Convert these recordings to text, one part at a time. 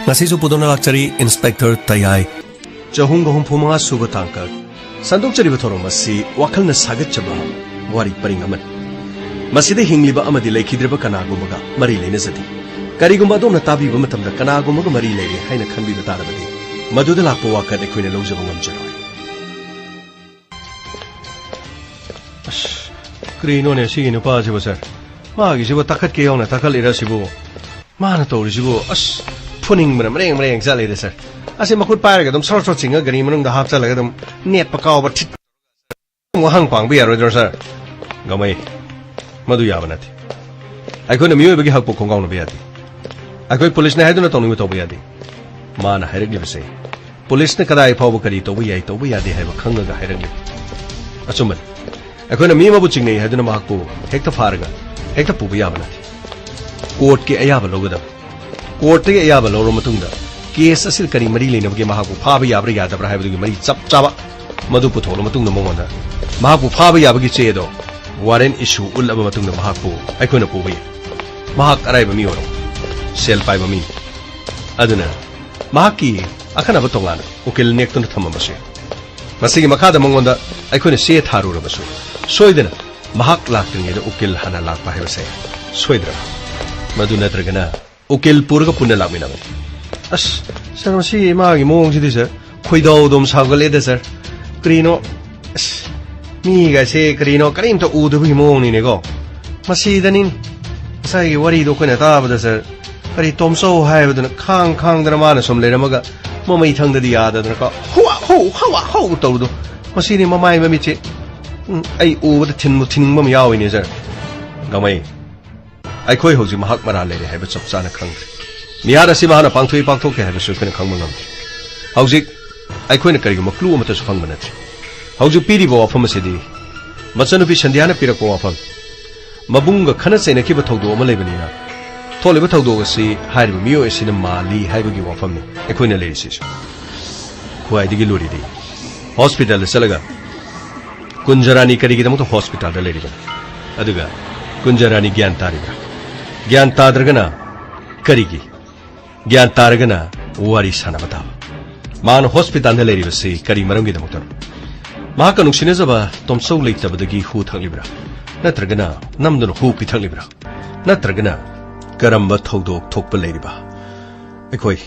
ngasisu pudona lakchari inspector tayai chahung gahum phuma suba tangkar sandok chari bathoro masi wakalna sagat chaba wari paring aman masida hingliba amadi laikhidreba kanagumaga mari leina zati karigumba domna tabiba matamda kanagumaga mari leire haina khanbiba tarabadi maduda lakpa wakat ekhoina lawjaba ngamjaroi krino ne sigi nupa jibo sir magi jibo takhat ke yauna takhal ira sibo mana tori jibo funing mereng mereng jale de sir ase makut pair ga dum sor sor chinga gari manung da hap chalaga dum net pa kaw ba thit mo hang pang bi aro sir gamai madu yaba nathi aikoi na miyo bagi hak po khongau na biati aikoi police ne haiduna tawni to biati mana hairek li base police ne kadai phaw kari to bi to bi yadi haiba khanga ga hairek li achuman aikoi na mi ma bu chingnei haiduna ma ko hekta farga hekta pu bi yaba nathi court ke ayaba logada court ke ayaba loro matungda case asil kari mari leina bagi ma ko pha bi yabra yadabra haibu gi mari chap chaba madu pu tholo matungda mongonda ma ko pha bi yabagi che do warren issue ul aba matungda ma ko aikoi na pu bi ma arai ba mi oro sel pai ba mi aduna ma ki akhana ba tongana ukil nek tun thama base masigi makhada mongonda aikoi na se tharu ra basu soidana mahak lakting ida ukil hana lakpa hai base soidra madu natragana ukil purga punna lamina as sir masi ma gi mong si sir khoidau dom sagale de sir krino mi ga se krino karim to udu bi mong ni ne go masi danin sai wari do kona ta ba sir kari tomso hai ba na khang dana ma na som le ramaga momai thang da ya da ka huwa ho to do masi ni mamai ma mi che ai u da thin ma mi yawi ni sir gamai aikoi hoji mahak mara le hai ba chap chana khang miyara si mahana pangthui pangthok ke hai su khana khang mangam hauji aikoi na kari ma clue ma ta su khang manat hauji piri bo afam se di machanu bi sandhyana pira ko afam mabunga khana chena ki ba thodo ma lebani na thole ba thodo si hai ba miyo esina mali hai ba gi wafam ne aikoi na le si khwai digi lori di hospital salaga kunjarani kari gi dam to hospital da le ri ba aduga kunjarani gyan taribra gyan tadragana karigi gyan taragana wari sana bata man hospital ne leri basi kari marangi da motor ma ka nuksine zaba tomso leita badagi hu thanglibra natragana namdun hu pithanglibra natragana karamba thodok thokpa leriba ekoi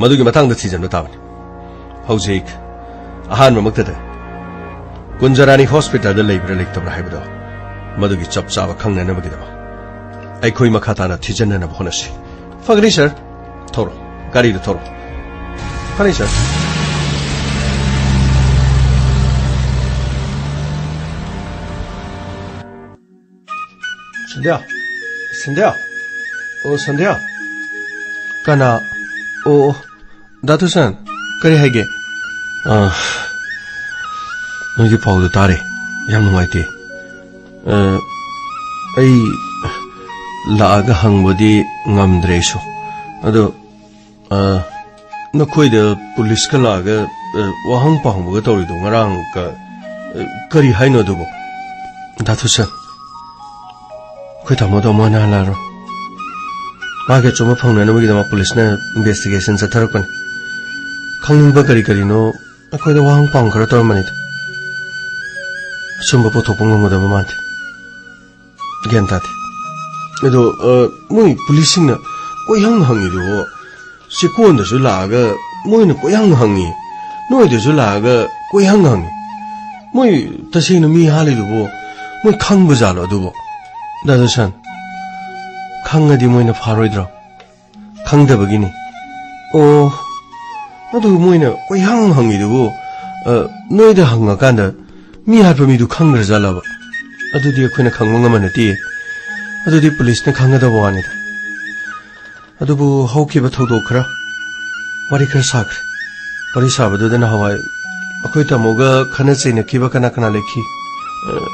madugi matang da season no tabani hojik ahan mamakta da kunjarani hospital da leibra lektabra haibado madugi chap chaba khangna na bagida aikoi makhata na thijanna na bhonasi fagri sir thoro gari da thoro fagri sir sandhya oh sandhya kana oh datu san kare haige nogi pau da tare yam nuaite ai laaga hangbodi ngamdre so ado nakoi da police ka laaga wahang pahang ba tori do ngarang ka kari haino do datu san koi tamo do mana la ro ma ge choma phang na gi da police na investigation sa tharak pan khangning ba kari no akoi da wahang pang kara tor mani sumba po thopong mo da ma gyan ta edo moi police na koi hang hangi do si kon da su la ga moi na koi hang hangi noi de su la ga koi hang hangi moi ta se na mi ha le do moi khang ba ja lo do da da san khang ga di moi na pharoi dro khang da ba gi ni o adu moi na koi hang hangi do noi da hang ga kan da mi ha pa mi du khang ga ja la ba adu di khoi na khang ma ma na ti adu di police na khang ga da ba ni da adu bu hau ki ba thodo khra wari khra sak wari sa ba du da na hawai akoi ta mo ga khana che na ki ba kana kana lekhi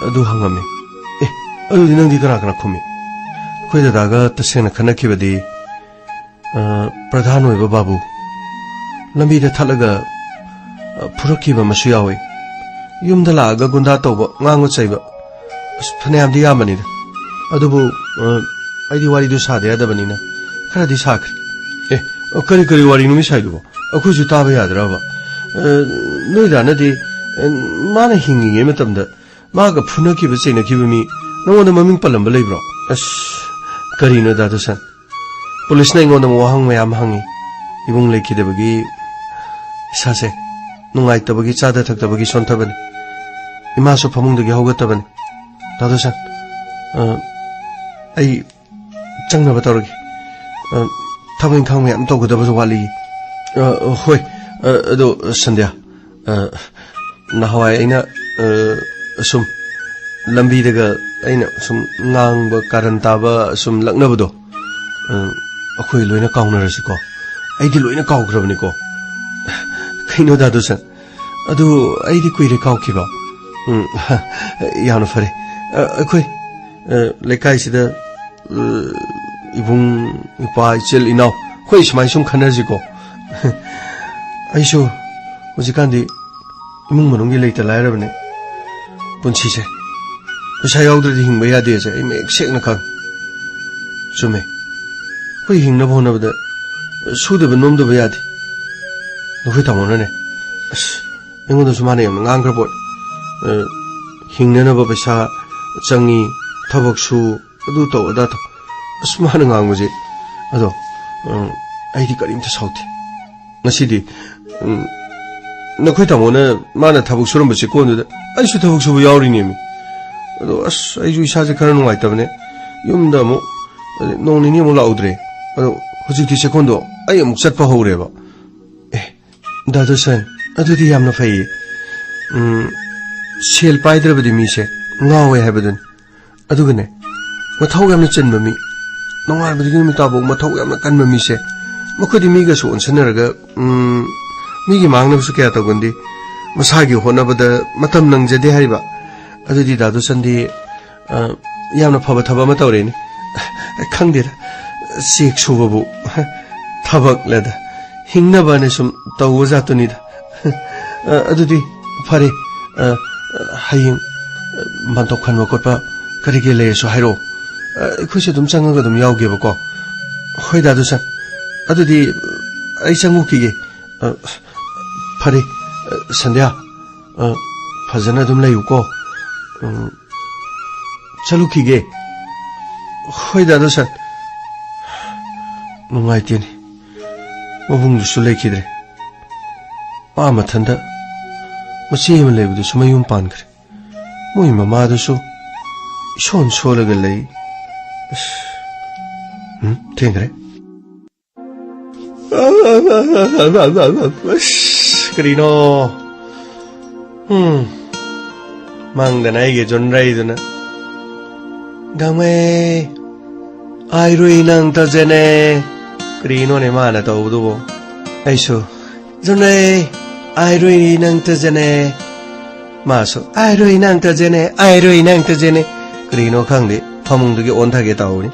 adu hangam ne adu di nang di kana kana khumi khoi da da ga ta se na khana ki ba di pradhan oi ba babu lambi da thalaga phuraki ba masu yawi yum da la ga gunda to ba ngangu chai ba phane am di ya mani da adu bu ai di wari du sa de da bani na khara di sak करी करी वारी नुमी साइदुबो अखुजु ताबा यादराबा नोइदानदि माना हिंगिगे मतमदा मागा फुनखिबा चेनखिबा मी नंगोंदा ममिंग पलंबा लेब्रो अस करिनो दादुसन पुलिसना इंगोंदा वाहंग मयाम हंगी इबुंग लेखिदबगी इसासे नुंगाइतबगी चादा थक्तबगी सोंथबनी इमासु फमुंगदगी हौगतबनी दादुसन आई चंगनबा तौरगी थबक इंखांग मयाम तौगदबसु वाली होय अदो संध्या नहवाय अइना assume लंबीदगा अइना सुम ngang karan taba sum laknabado akhoi loina kaunarasiko aidi loina kaugrabani ko kaino dadu san adu aidi kuire kaukhiba yana fare akhoi lekai sida ibung ipa ichel inaw khoi smai sum khanarjiko aisho hojikandi imung manungi leita lairabane punchi se पछा याउद्रदि हिंबा यादे से I make सेकना खं चुमे कोई हिंगना होनबदा सुदब नोमदब यादे नखै तामोनने अस एंगोदा सुमाने यम ngangrबो हिंगननब पैसा चंगी थबक सु अदु तो अदा तो असमान nganगजे अदो आइदि करिमता साउथे नसिदि नखै तामोना माना थबक सुरमबसे कोनदुदा आइसु थबक सुबु याउरिनेमि अदो अस आइजु इसाजे खरा नुंगाइतबने युमदा मु नोंनिनि मु लाउद्रे अदो हुजिकि सेकोंदो आइ अमुक चटपा हौरेबा ए दादुसन अदुदि यामना फै सेल पाइद्रबदि मिसे ngawe haibadun adugane mathau yamna chenba mi nongar badi mi tabo mathau yamna kanba mi se mukudi mi ga so onsanaraga mi gi mangna su kya tagondi masagi honabada matam nangjade haiba adudi dadu sandi yamna phaba thaba ma tawre ni khangdira sik subabu thabak leda hingna bane sum tawa zatuni da adudi phare haying mantok khanwa kotpa karige le so hairo khuse dum changaga dum yauge ba ko hoi dadu san adudi ai changu kige phare sandhya phajana dum layu ko chalu kige hoi dadu san nungai tiani mabung du sulai kidre pa mathanda machi ma lebu du sumayum pan kre moi mama du su shon solaga lei tengre krino mangdana ige jonrai duna game ai rui nang ta jene krino ne mana ta udu aiso jonrai ai rui nang ta jene maso ai rui nang ta jene krino khangde phamung dugi on thage tauni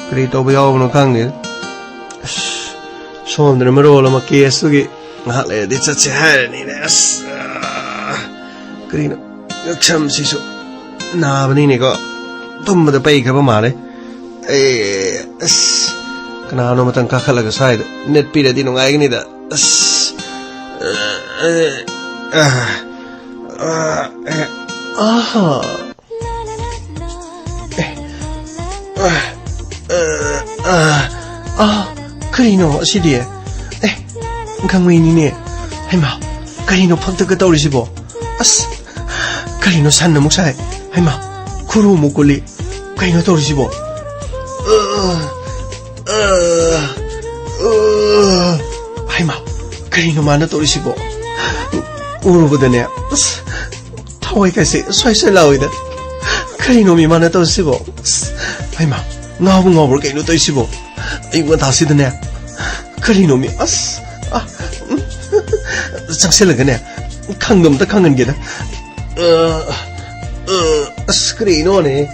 kri to ba yaw no khangde som de maro la ma case dugi ngale de cha che ha ni ne as krino yaksham sisu na bani ne ko tum da pai ka ba male as kana no matan ka khala ga side net pi de no ngai ni da as karino sidi kangwei ni ne haima karino phakta ka tawri sibo as karino san namuk sai haima khuru mukuli karino tawri sibo haima karino mana tawri sibo urubadane as thawai ka se swai swai lawida karino mi mana tawri sibo haima ngawbu kaino tawri sibo 이거 다시 드네 그리노미 아스 장셀라가네 강놈다 강한 게다 아스 그리노네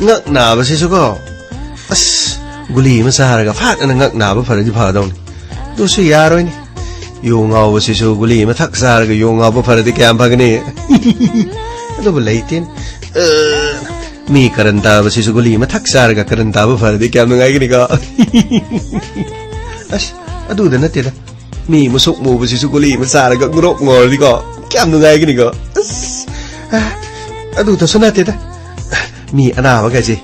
ngak naba se suko as guli ma saharaga phat ana ngak naba pharaji phadawni to su yaroi ni yo ngaw se su guli ma thak saharaga yo ngaw ba pharadi kyam phagni ado ba leitin मी करंता बसी सुगुली में थक सार का करंता वो फर दे क्या मंगाई कि निका अश अदू दे नते दा मी मुसुक मु बसी सुगुली में सार का गुरोक ngor di ko क्या मंगाई कि निका अदू तो सुना ते दा मी अना बगा जी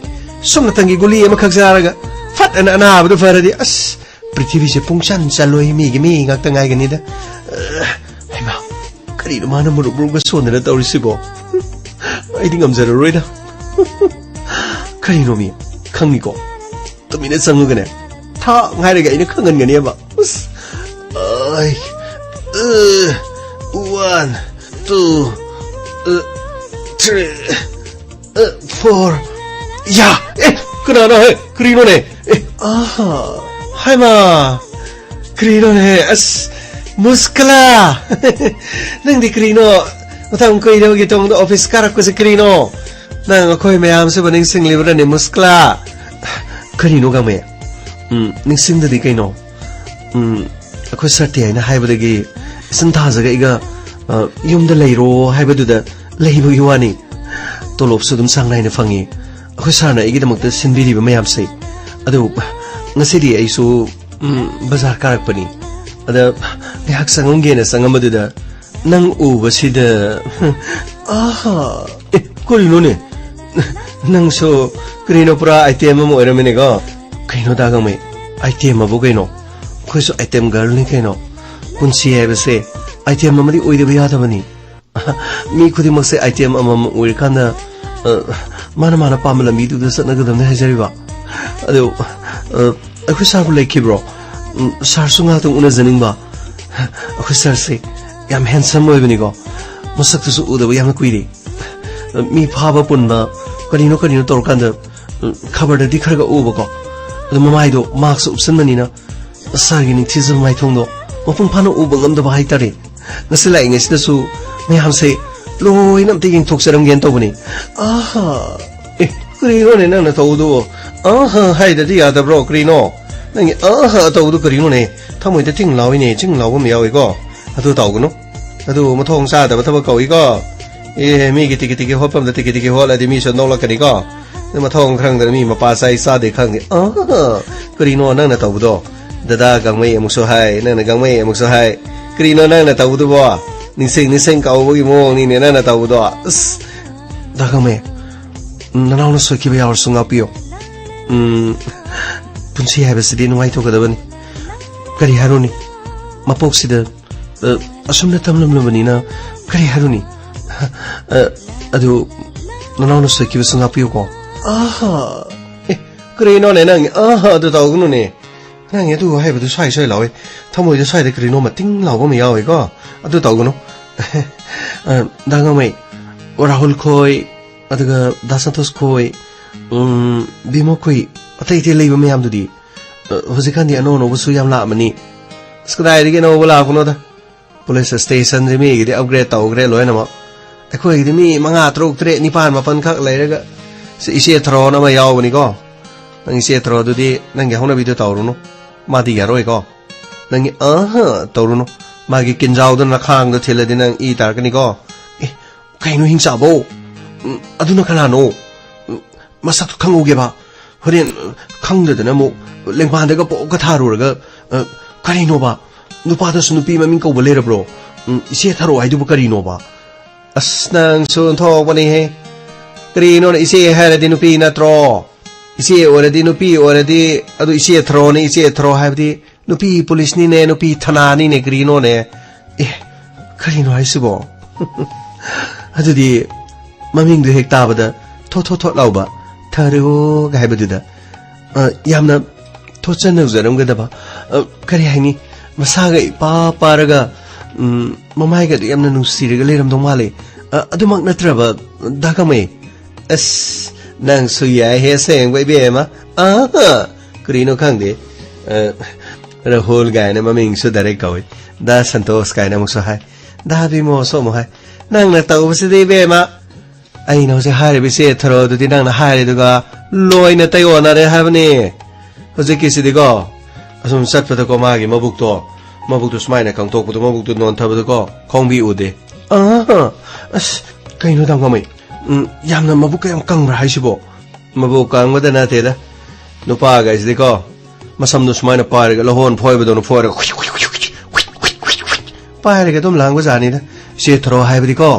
सुमन तंगी गुली में खक सार का फट अना बदु फर दे अस पृथ्वी से पुंगशन चलोई मी ngak tangai gani da ai ma kari no mana muru bru ga sonra tawrisibo ai ding amzara roida kari no mi khangni ko to mi ne sangu gane tha ngai re ga ina khangan gani ba ai 1 2 3 4 ya kena na hai kari no ne aha hai ma Krino ne as muskla nang di Krino utang ko ida gitong office karak ko si Krino nang akoy mayam sa baning sing libra ne muskla Krino ga me ning sing da di kaino akoy sarti ay na haibadagi isang tazaga iga yum da leiro haibadu da leibo yuwani tolop sa dum sang na fangi akoy sana igi da magda sinbiri ba mayam say ado ngasidi ay so bazar karak pani ada ngak sangam ge na sangam da nang u basida aha kori no ne nang so krino pura item mo era mene ga kaino da ga me item mo ga no khoi so item girl ni kaino punsi ai base item mo mari oi de ya da bani mi khudi mo se item amam oi kana mana pamala mi du da sa na ga dam ne hajari ba ado akhoi sar bulai ki bro sar sunga tung una zaning ba akhoi sar se yam handsome oi bani go masak tu su u da yam kuiri mi phaba pun ba kanino tor kan da khabar da dikhar ga u ba ko ado mamai do marks option mani na sar gi ning thizum mai thong do mapung phano u ba ngam da ba hai tare ngasi lai ngai sida su me ham se loi nam te ging thok saram gen to bani aha krino ne na to do aha hai da dia da bro krino nang aha to do krino ne thamoi da ting lawi ne jing law me yawi ko adu taw go no adu ma thong sa da ba thaba ko i ko mi gi tiki hopam da tiki hola di mi so no la kani ko ma thong khang da mi ma pa sai sa de khang ni aha krino nang na taw do da gang mai amu so hai nang na gang mai amu so hai krino nang na taw do ba ning sing ka wo gi mo ni ne na taw do da gang mai nanaw na so ki ba yar sunga pio punsi hai basi din wai to ka da bani kari haruni mapok sida asumna tamlam bani na kari haruni adu nanaw na so ki ba sunga pio ko aha krino ne nang aha adu taw gu ne nang ye du hai ba du sai lawe thamoi da sai da krino ma ting law ba me yawi ko adu taw gu no da ga mai rahul khoi adaga dasantos khoi bimo khoi atai te leiba me yam du di hojikan di ano no bu su yam la mani skrai ri ge no bula kuno da police station ri me gi upgrade taw gre loi na ma akhoi gi mi manga trok tre nipan mapan khak leiraga se ise thro na ma yaw bani ko nang ise thro du di nang ge hona video taw ru no ma di ya roi ko nang aha taw ru no ma gi kinjau da na khang da thela di nang I tar ka ni ko kaino hingsa bo aduna kana no masak khangu ge ba horen khangda da na mo lengpan da ga po ka tharu ga kari no ba nupa da sunu pi ma min ko bole ra bro ise tharo ai du kari no ba asnang sun tho bani he kari no na ise ha ra di nu pi na tro ise ora di nu pi ora di adu ise thro ni ise thro ha di nu pi police ni ne nu pi thana ni ne kari no ne kari no ai su bo adu di maming du hek ta ba da tho law ba tharo ga hai ba du da yamna tho chan na zaram ga da ba kari hai ni masa ga pa ra ga mamai ga yamna nu si ga le ram dong ma le adu mak na tra ba da ka mai as nang su ya he seng bai be ma kari no khang de ra hol ga na maming su da re ka da santos ka na mu so hai da bi mo so mo hai nang na taw si de be ma ai no se hai bi se thro du di nang na hai du ga loi na tai ona re ha bani hoje ki si de go asum sat pa ko ma gi mabuk to smai na kang tok pu mabuk to non tha ba ko khong bi u de as kai no dang ga mai yamna mabuk kayam kang rahisibo mabuk kang madana teda nupa guys deko masam no sumai na pare ga lohon phoi bedo no phoi ga pare ga dum lang ba jani da se thro hai bdi ko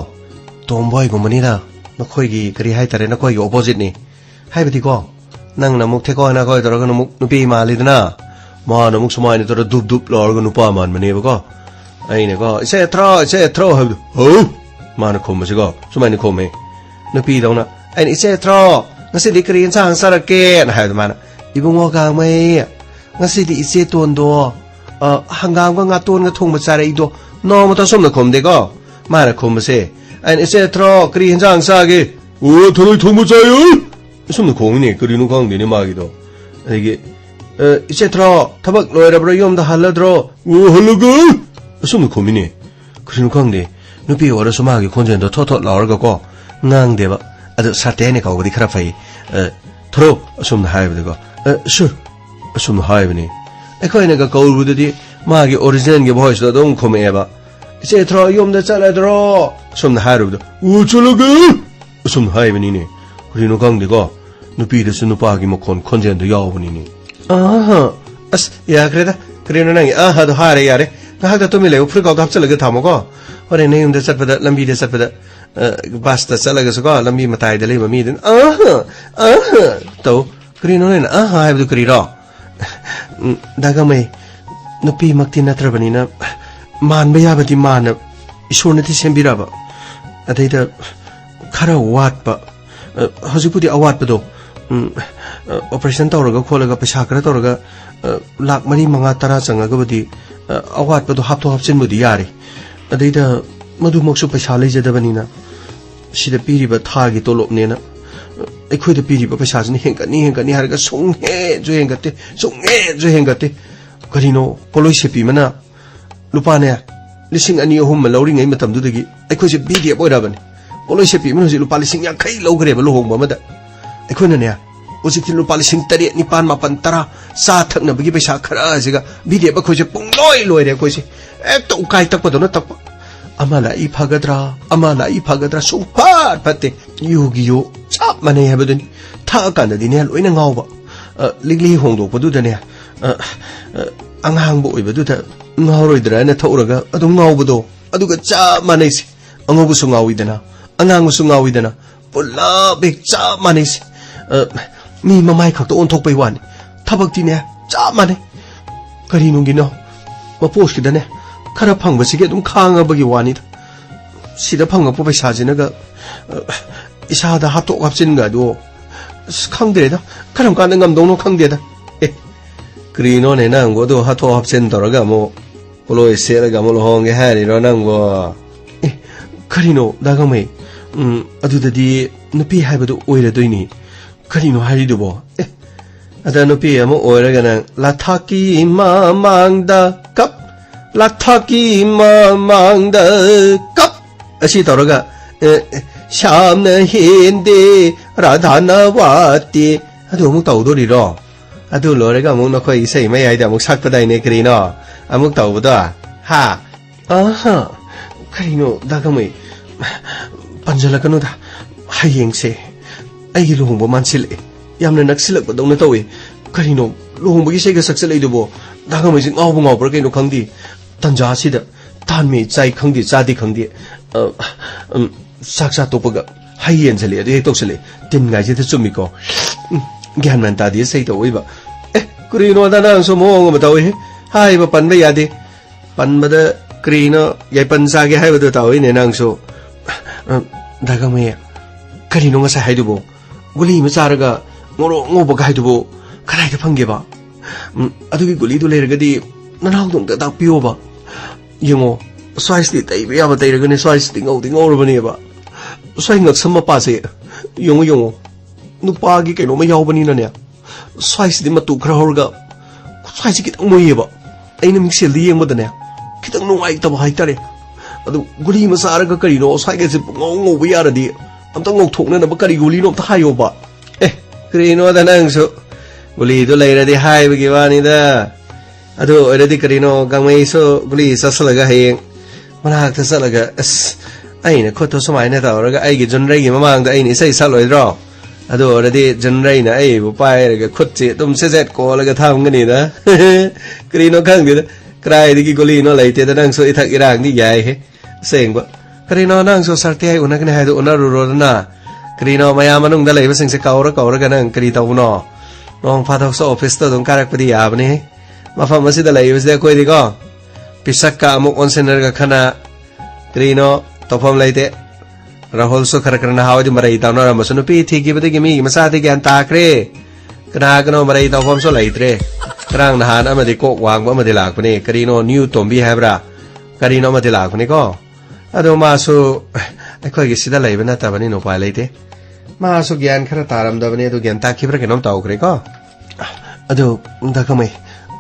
tomboy go mani da no khoi gi kari hai tare na khoi gi opposite ni hai bdi ko nang na muk the ko na ko tor ga no muk nupi ma li na ma no muk sumai ni tor dup dup lor ga nupa man mani ba ko ai ne ko se thro ha ho ma na khom ma se ko sumai ni khom me nupi dong na ai ni se thro ngasi di kari sang sarake na hai ma na ibungo ga mai ngasi di ise ton do hangam ga nga ton ga thong ma chare do no ma ta som na khom de ko ma na khom se ai ise thro kari sang sa ge o thoi thong ma chayo som na khom ni kari nu khang de ni ma gi do ai ge ise thro thabak loi ra bro yom da hal dro o hal ga som na khom ni kari nu khang de nupi ora so ma gi khon jen do tho tho la ga ko ngang de ba adu sa te ne ka go di khara phai thro som na hai ba de ko sure asum hai bani ekhoi na ga kaur bu di ma gi original gi voice da dong khome ba se thro yom da chala dro sum na haru da u chalo ga asum hai bani ne ri no gang de ko nupi da sunu pa gi mo khon jen da yaw bani ne aha as ya kre da kre no nang aha da hare ya re ga da to mi le ufri ka gap chala ga thamo ko ore ne yum da sat pada lambi da sat pada basta chala ga so ko lambi matai da le ma mi den aha to kri no ne aha hai bu kri ro daga mai nupi makti natrabani na man ba yabati man ishor na ti sembira ba adai da khara wat ba hajipudi awat ba do operation tawraga kholaga paisa kara tawraga lak mari manga tara changa ga budi awat ba do hapto hapchin budi yare adai da madu moksu paisa lei jadabani na sida piri ba tha gi tolop ne na ekhoi da piri ba paisa jini hengkani har ga song he jo hengate karino poloi sepi mana lupa ne lising ani ohum ma lawri ngai matam du dagi ekhoi se bidi boy da bani poloi sepi mana ji lupa lising ya khai logre ba lohong ba ma da ekhoi na ne usi ti lupa lising tari ni pan ma pan tara sa thak na bagi paisa khara jiga bidi ba khoi se pung loi re khoi se ek to ukai tak pa do na tak amala I phagadra super patte yugiyo chap mane habaduni tha kan da ne loina ngau ba ligli hongdo padu da ne anghang bo ibadu da ngawroi dra na thauraga adu ngau bodo aduga chap mane si angobu su ngawi dana angang su ngawi dana pulla bek chap mane si mi mamai khak to on thok pai wan thabak ti ne chap mane kari nungi no ma post ki da ne khara phang ba sige dum khanga bagi wani sida phang pa paisa jina ga isa da ha to gapchin ga do khangde da kharam kan ngam dong no khangde da krino ne nang go do ha to hapchen tor ga mo poloi se ga mo lo hong ge ha ri ro nang go karino da ga mai adu da di nupi hai ba do oira doini karino hari do bo ada nupi amo oira ga nang la thaki ma mang da kap Lathaki mamangda kap asi toroga shamna hindi radhana wati adu amuk tawdori ro adu lorega amuk na khoi sei mai ai da amuk sak padai ne kri no amuk tawdo ha aha karino daga mai panjala kanu da hayeng se ai luhung bo mansil yamna naksilak ba dong na tawi karino luhung bo gi sei ga saksel ai do bo daga mai jing ngau bra kai no khangdi tanja sida tan me chai khangdi chadi khangdi saksa topaga hayen jale de toksele tin ngai je chumi ko gyan man ta di sei to oiba krino da na so mo ngam ta oi hai ba pan ba ya de pan ba da krino yai pan sa ge hai ba da ta oi ne nang so daga me krino nga sa hai du bo guli ma charaga ngoro ngoba ga hai du bo kharai da phangge ba adugi guli du le raga di nanau dong da ta pio ba yengo swice di tai ya ba tai raga ne swice di ngau ro ba ne ba swai ngak sama pa se yongo nu pa gi ke no ma yaw ba ni na ne swice di ma tu khra hor ga swice ki tang mo ye ba ai na mixel di yeng ba da ne ki tang no ai ta ba hai ta re adu guli ma sa raga kari no swai ge se ngau ba ya ra di am ta ngok thok na ba kari guli no ta hayo ba kri no da nang so guli do lai ra di hai ba gi ba ni da adu ore di kri no gang mai so guli sa sa la ga heng mana ta sa la ga ꯑꯩꯅ ꯈꯨꯠꯇꯣ ꯁꯨꯃꯥꯏꯅ ꯇꯧꯔꯒ ꯑꯩꯒꯤ ꯖꯨꯟꯔꯩꯒꯤ ꯃꯃꯥꯡꯗ ꯑꯩꯅ ꯏꯁꯩ ꯁꯛꯂꯣꯏꯗ꯭ꯔꯣ ꯑꯗꯨ ꯑꯣꯏꯔꯗꯤ ꯖꯨꯟꯔꯩꯅ ꯑꯩꯕꯨ ꯄꯥꯏꯔꯒ ꯈꯨꯠꯁꯤ ꯑꯗꯨꯝ ꯁꯦꯖꯦꯠ ꯀꯣꯜꯂꯒ ꯊꯝꯒꯅꯤꯗ ꯀꯔꯤꯅꯣ ꯈꯪꯗꯦꯗ ꯀꯔꯥꯏꯗꯒꯤ ꯒꯨꯂꯤꯅꯣ ꯂꯩꯇꯦꯗ ꯅꯪꯁꯨ ꯏꯊꯛ ꯏꯔꯥꯡꯗꯤ ꯌꯥꯏꯍꯦ ꯑꯁꯦꯡꯕ ꯀꯔꯤꯅꯣ ꯅꯪꯁꯨ ꯁꯔꯇꯤ ꯑꯩ ꯎꯅꯒꯅꯤ ꯍꯥꯏꯗꯣ ꯎꯅꯔꯨꯔꯣꯗꯅ ꯀꯔꯤꯅꯣ ꯃꯌꯥꯝ ꯃꯅꯨꯡꯗ ꯂꯩꯕꯁꯤꯡꯁꯦ ꯀꯧꯔꯒ ꯅꯪ ꯀꯔꯤ ꯇꯧꯕꯅꯣ ꯅꯣꯡ ꯐꯥꯗꯣꯛꯁꯨ ꯑꯣꯐꯤꯁꯇ ꯑꯗꯨꯝ ꯀꯥꯔꯛꯄꯗꯤ ꯌꯥꯕꯅꯤ ꯃꯐꯝ ꯑꯁꯤꯗ ꯂꯩꯕꯁꯤꯗ ꯑꯩꯈꯣꯏꯗꯤꯀꯣ ꯄꯤꯁꯛꯀ ꯑꯃꯨꯛ ꯑꯣꯟꯁꯤꯟꯅꯔꯒ ꯈꯅ ꯀꯔꯤꯅꯣ ꯇꯧꯐꯝ ꯂꯩꯇꯦ ꯔꯥꯍꯨꯜꯁꯨ ꯈꯔ ꯅꯍꯥꯋꯥꯏꯗꯤ ꯃꯔꯩ ꯇꯧꯅꯔꯝꯕꯁꯨ ꯅꯨꯄꯤ ꯊꯤꯈꯤꯕꯗꯒꯤ ꯃꯤꯒꯤ ꯃꯆꯥꯗꯤ ꯒ꯭ꯌꯥꯟ ꯇꯥꯈ꯭ꯔꯦ ꯀꯅꯥꯒꯅꯣ ꯃꯔꯩ ꯇꯧꯐꯝꯁꯨ ꯂꯩꯇ꯭ꯔꯦ ꯉꯔꯥꯡ ꯅꯍꯥꯟ ꯑꯃꯗꯤ ꯀꯣꯛ ꯋꯥꯡꯕ ꯑꯃꯗꯤ ꯂꯥꯛꯄꯅꯤ ꯀꯔꯤꯅꯣ ꯅ꯭ꯌꯨ ꯇꯣꯝꯕꯤ ꯍꯥꯏꯕ꯭ꯔꯥ ꯀꯔꯤꯅꯣ ꯑꯃꯗꯤ ꯂꯥꯛꯄꯅꯤꯀꯣ ꯑꯗꯣ ꯃꯥꯁꯨ ꯑꯩꯈꯣꯏꯒꯤ ꯁꯤꯗ ꯂꯩꯕ ꯅꯠꯇꯕꯅꯤꯅ ꯎꯄꯥꯏ ꯂꯩꯇꯦ 마수 gian khara taram da bane do gian ta khibra kenom taw kre ko ado da kamai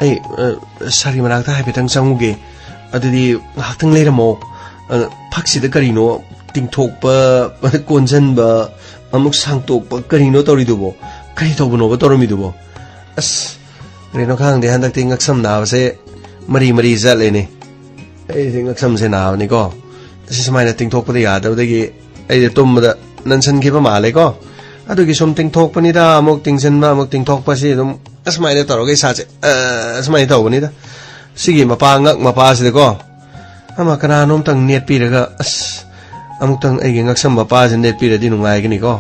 ai sari manak ta haibetang changuge adudi haktang leiramo phaksi da karino tingthok ba konjan ba amuk sangtok ba karino tori dubo kari tawbono ba toromi dubo as reno khang de handak ting aksam na se mari zale ne ai ting aksam se na ni ko tasi samaina tingthok pa ya da dagi ai de tum da nansan ki ba male ko adugi som tingthok pa ni da amuk tingsen ba amuk tingthok pa si dum asmaina toroge sa che asmaina tawbani da sigi mapa ngak mapa se ko ama kana nom tang net pi raga as amuk tang ai ngaksam mapa se net pi ra di nungai gani ko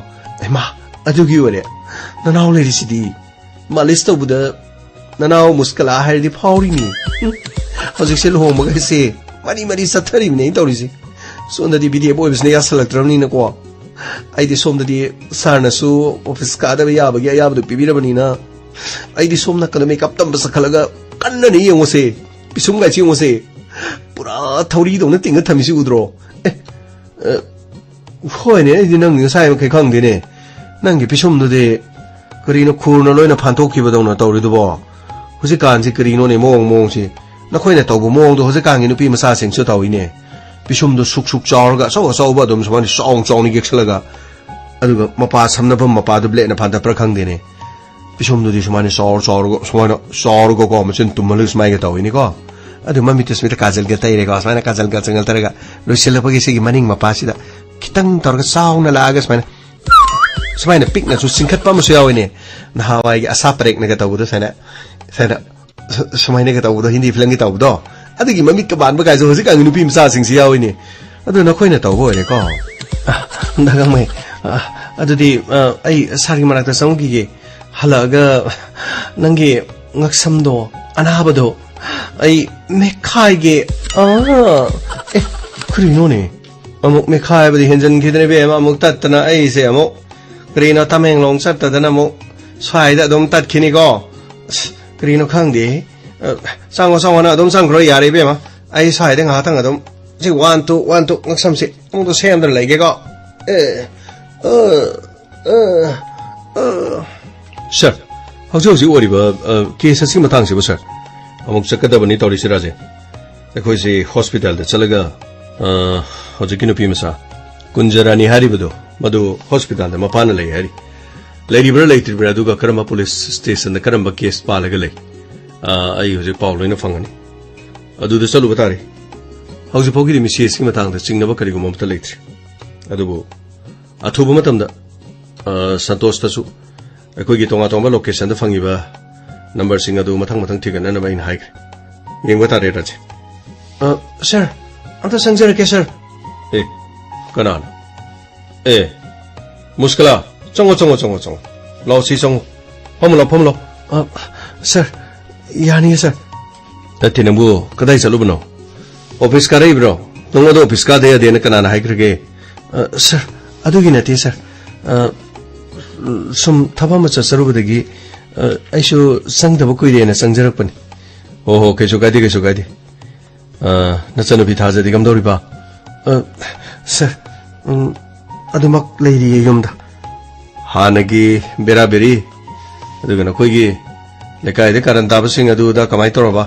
ema adugi wore nanaw le si di malis to buda nanaw muskala hai di phauri ni hojik se lo mo ga se mari sathari ne tawri si sonda di video boy bisne yasalak tramni na ko ai di som da di sarna su office ka da ya ba ya bu pibira bani na ai di som na kana makeup tam ba sakhalaga kanna ni yong se pisum ga chi yong se pura thauri do na ting thami si udro hoi ne di nang ni sai kai khang de ne nang gi pisum do de karino khurna loina phantok ki ba dong na tawri do bo husi kan si karino ne mong si na khoi na taw bu mong do husi kan gi nu pi masa sing chu tawi ne pisum do suk chawga so ba dum samani song ni geksalaga aduga mapa samna bam mapa du ble na phanta pra khang de ne pisum do di samani sor go ko machin tumalus mai ga tawi ni ko adu mami tismita kajal ga tai re ko asmana kajal ga changal taraga loisela pagi sigi maning mapa sida kitang torga sauna laga asmana pik na su singkhat pa musu yawi ne na hawai ga asa prek na ga tawu do sana samaina ga tawu do hindi film gi tawu do adigi mami ka ban ba ga zo hojik ang nupi msa sing si yawi ne adu na khoi na tawu re ko daga mai adudi ai sari manak ta sangi ge halaga nangi ngaksam do anaba do ai mekhai ge krino ne amuk mekhai ba di henjan khidne be amuk tatna ai se amuk krino tameng long sat ta dana amuk swai da dom tat khini ko krino khang de sango na dom sang ro yare be ma ai swai de nga tang dom ji 1 2 ngaksam se amuk do sem da lege ko sir howji wori ba case si matang se ba sir amuk chakada bani tori sira je ekhoi se hospital da chalaga hojiki nupi masa kunjarani hari bado madu hospital da mapana lei hari lady bra lei tribra duga karama police station da karamba case palaga lei ai hoje paulo ina fangani adu da chalu batare howji pogi mi case ki matang da chingna ba kari gum amta leitri adu bo athubu matam da santosh ta su ekhoi gi tonga location da fangi ba number sing adu mathang thigana na ba in high yeng ba tare raje sir anta sangjara ke sir kanan muskala chongo law si chong phomlo sir yani sir tatinabu kadai chalu bano office ka rei bro tonga do office ka de na kanana high krege sir adu gi nati sir sum thaba ma chasaru badagi aishu sangdaba kuire na sangjarakpani ho keso gadi nachanu bi thaja digam dori ba sir adumak leiri yumda hanagi beraberi adugana koigi lekai de karan daba sing adu da kamai toroba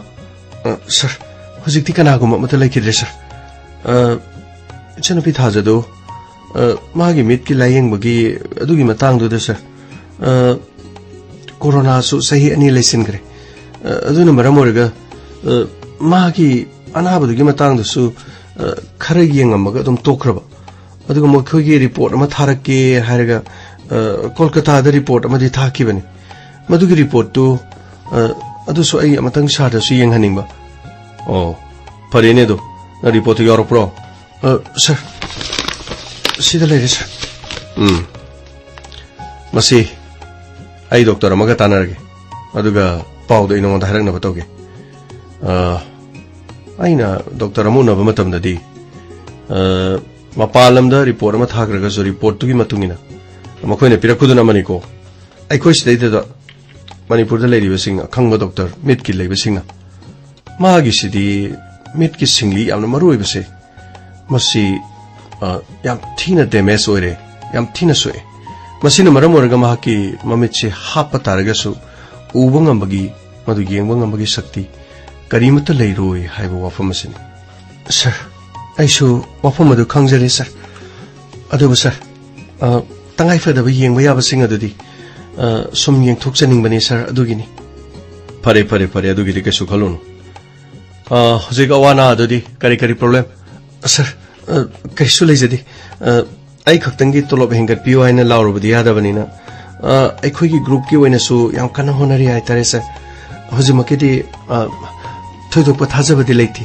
sir hojikti kana gum mata lekidre sir chanu bi thaja do magi mit ki layeng bagi adugi matang do sir corona su sahi ani lesin kare aduna maramorga magi anabadu gi matang du su khara yeng amaga dum tokraba अदुगा मखोगी report अमा थारके हायरगा कोलकाता दा report अमा दि थाखिबनि मदुगी report तो अदुसो आई अमतंग सादसु येंगहनिंगबा ओ फरेने दो ना report यारप्रो sir सीधा लेरे सर मसी आई डॉक्टर अमगा तानरगे अदुगा पाउदो इनोंदा हरंगना बतोगे आइना डॉक्टर अमुनबा मतमददी मपालमदा रिपोर्ट अमा थाग्रगसु रिपोर्ट तुगी मतुंगिना मखोइने पिरखुदुना मनिको अखोइ सिदैदा मणिपुर लेरिबसिंग खंगबा डॉक्टर मिट की लेबसिंग मागी सिदी मिट की सिंगली यामना मरुइबसे मसी याम थीना डैमेज ओइरे याम थीना सोए मसीना मरम ओरगा माकी ममितसे हाप तारगसु उबो ngambagi मदु येंगबो ngambagi शक्ति करीमत लेरोय हाइबो वाफमसिन सर आइसु वाफम अदु खंगजरे सर अदुबो सर तंगाइ फदब येंगबा याबसिंग अदुदी सुम येंथोकजनिंगबनि सर अदुगिनी फरे फरे फरे अदुगिदी केसु खलोनु हजिक अवाना अदुदी करी करी प्रॉब्लम सर कैसु लेजदी आई खक्तंगी तोलब हेंगत पियो आइना लाउरबदी यादबनिना अखोइगी ग्रुप की वइनासु याम कना होनरी आइतारे सर हजिमकेदी थोइदोप थाजबदी लेथि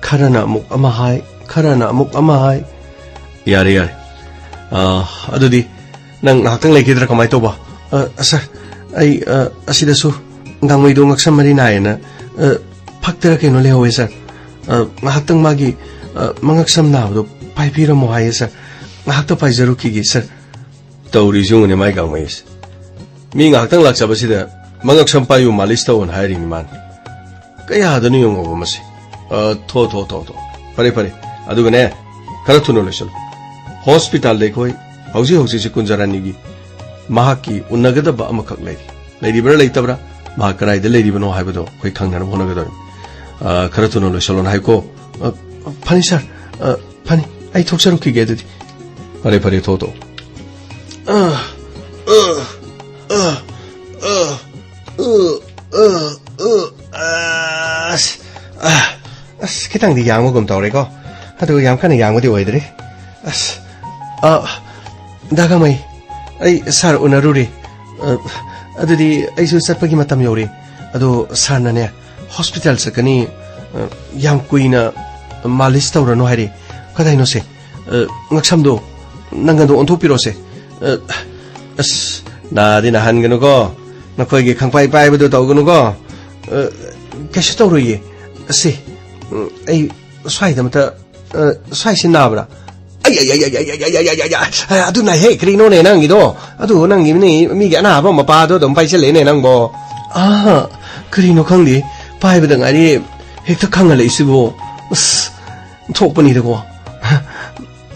खरना अमुक अमा हाय खरना अमुक अमा हाय यारे यारे अदुदी नंग नाहतंग लेकिद्रा कमाय तोबा सर आई असिदसु गांगमैदो ngaksamari नायना फक्तरा केनो लेहोवे सर नाहतंग मागी मंगक्सम नाबदो पाइपिरमो हाय सर नाहत पाइजरु किगी सर तौरी जुंगने माय गांगमैस मी ngakhtang lakchabasida मंगक्सम पायु मालिश तौन हायरि मान कया दनु योंगो मसे थो थो थो थो फरे फरे अदुगने खरा थुनो लेसल हॉस्पिटल देखोय हौजी हौजी से कुंजरानीगी महाकी उन्नगदब अमखक लेरी लेरीबरा लेतबरा मा कराइदा लेरीबनो हाइबदो खै खंगना होनगदो खरा थुनो लेसलन हाइको फनी सर फनी आई थोक्सरु की गेदि फरे फरे थो तो खितंग दि यांगमगम तौरेको अदु याम खना यांगमदि ओइद्रे दागामै आई सर उनरुरे अदुदी आइसु चटपगी मतम यौरे अदो सरनाने हॉस्पिटल सकनी याम कुइना मालिश तौरनो हाइरे कदाइनो से ngaksamdo nangando onthopirose as nadi na hangano ko nakoigi khangpai pai badu tawgano ko kesh tawroye ase ai swai damata swai sin nabra ay ay ay ay ay ay ay adu na he krino ne nangi do adu nangi ni mi ga na ba ma pa do dom pai chele ne nang bo krino khangdi pai badang ari hekta khangale isibo thokpani de ko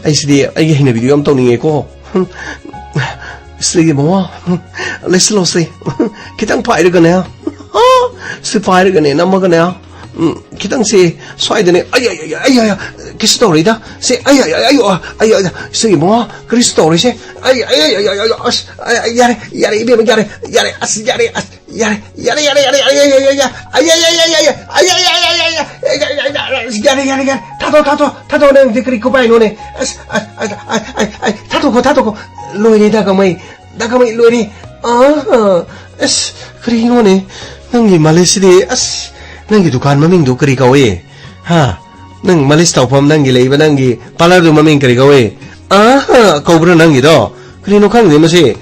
आइसदी आइगे हिना video हम तौनिंगे को इसलिए मवा लेसलो से कितंग पाइरगने से पाइरगने नमगने कितंग से स्वाइदने आय आय आय आय किस स्टोरी दा से आय आय आय आय आय से मवा क्रिस स्टोरी से आय आय आय आय अस यारे यारे इबे यारे यारे अस यारे यारे यारे यारे यारे आय आय आय आय आय आय आय आय यारे यारे यारे 타도 내 그리 고바이 노네 타도 로이니 다가마이 로이니 에스 그리 노네 낭기 말레시디 아스 낭기 두칸 마밍도 그리 가오에 낭 말레시 타오팜 낭기 레이바 낭기 팔라도 마밍 그리 가오에 거브라 낭기도 그리 노캉 네마시